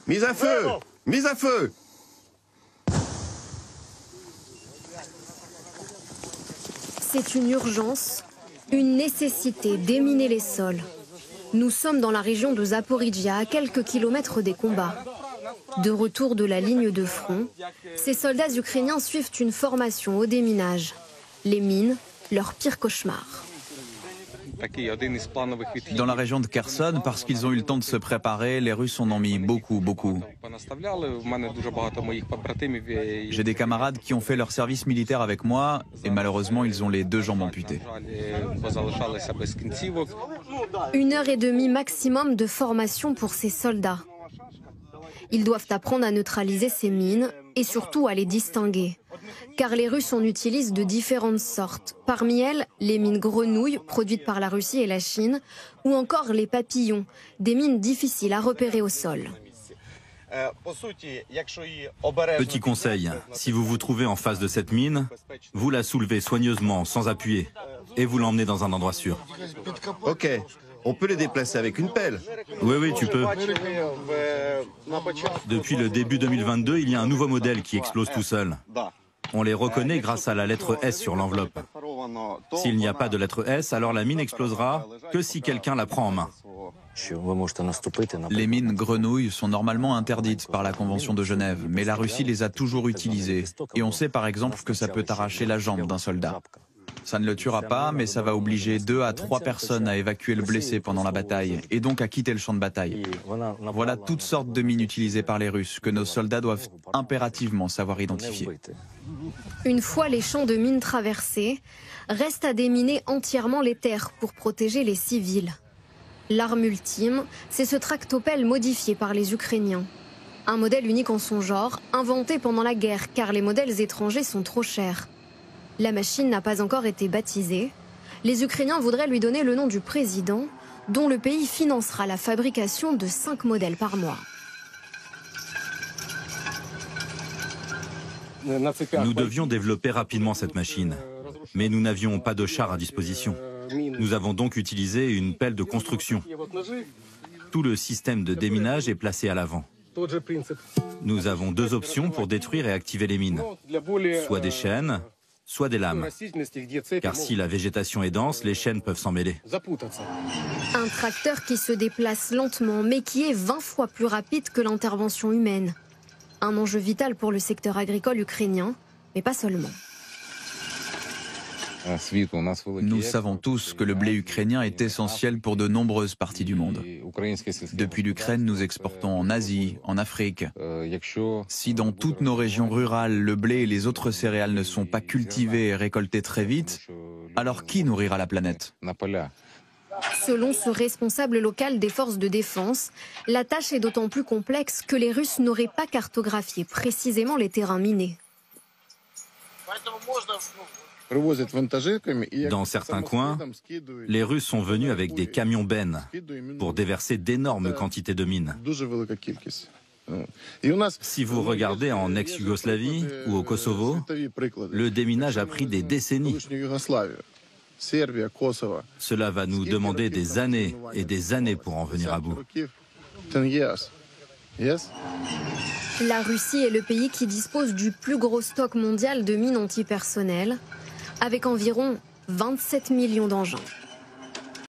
Mise à feu! Mise à feu! C'est une urgence, une nécessité d'éminer les sols. Nous sommes dans la région de Zaporijia, à quelques kilomètres des combats. De retour de la ligne de front, ces soldats ukrainiens suivent une formation au déminage. Les mines, leur pire cauchemar. Dans la région de Kherson, parce qu'ils ont eu le temps de se préparer, les Russes en ont mis beaucoup. J'ai des camarades qui ont fait leur service militaire avec moi et malheureusement ils ont les 2 jambes amputées. 1h30 maximum de formation pour ces soldats. Ils doivent apprendre à neutraliser ces mines et surtout à les distinguer. Car les Russes en utilisent de différentes sortes. Parmi elles, les mines grenouilles, produites par la Russie et la Chine, ou encore les papillons, des mines difficiles à repérer au sol. Petit conseil, si vous vous trouvez en face de cette mine, vous la soulevez soigneusement, sans appuyer, et vous l'emmenez dans un endroit sûr. Ok, on peut les déplacer avec une pelle. Oui, tu peux. Depuis le début 2022, il y a un nouveau modèle qui explose tout seul. On les reconnaît grâce à la lettre S sur l'enveloppe. S'il n'y a pas de lettre S, alors la mine explosera que si quelqu'un la prend en main. Les mines grenouilles sont normalement interdites par la Convention de Genève, mais la Russie les a toujours utilisées. Et on sait par exemple que ça peut arracher la jambe d'un soldat. Ça ne le tuera pas, mais ça va obliger 2 à 3 personnes à évacuer le blessé pendant la bataille, et donc à quitter le champ de bataille. Voilà toutes sortes de mines utilisées par les Russes, que nos soldats doivent impérativement savoir identifier. Une fois les champs de mines traversés, reste à déminer entièrement les terres pour protéger les civils. L'arme ultime, c'est ce tractopelle modifié par les Ukrainiens. Un modèle unique en son genre, inventé pendant la guerre, car les modèles étrangers sont trop chers. La machine n'a pas encore été baptisée. Les Ukrainiens voudraient lui donner le nom du président, dont le pays financera la fabrication de 5 modèles par mois. Nous devions développer rapidement cette machine, mais nous n'avions pas de chars à disposition. Nous avons donc utilisé une pelle de construction. Tout le système de déminage est placé à l'avant. Nous avons 2 options pour détruire et activer les mines. Soit des chaînes, soit des lames. Car si la végétation est dense, les chaînes peuvent s'en mêler. Un tracteur qui se déplace lentement, mais qui est 20 fois plus rapide que l'intervention humaine. Un enjeu vital pour le secteur agricole ukrainien, mais pas seulement. Nous savons tous que le blé ukrainien est essentiel pour de nombreuses parties du monde. Depuis l'Ukraine, nous exportons en Asie, en Afrique. Si dans toutes nos régions rurales, le blé et les autres céréales ne sont pas cultivés et récoltés très vite, alors qui nourrira la planète ? Selon ce responsable local des forces de défense, la tâche est d'autant plus complexe que les Russes n'auraient pas cartographié précisément les terrains minés. Dans certains coins, les Russes sont venus avec des camions bennes pour déverser d'énormes quantités de mines. Si vous regardez en ex-Yougoslavie ou au Kosovo, le déminage a pris des décennies. Cela va nous demander des années et des années pour en venir à bout. La Russie est le pays qui dispose du plus gros stock mondial de mines antipersonnelles, avec environ 27 millions d'engins.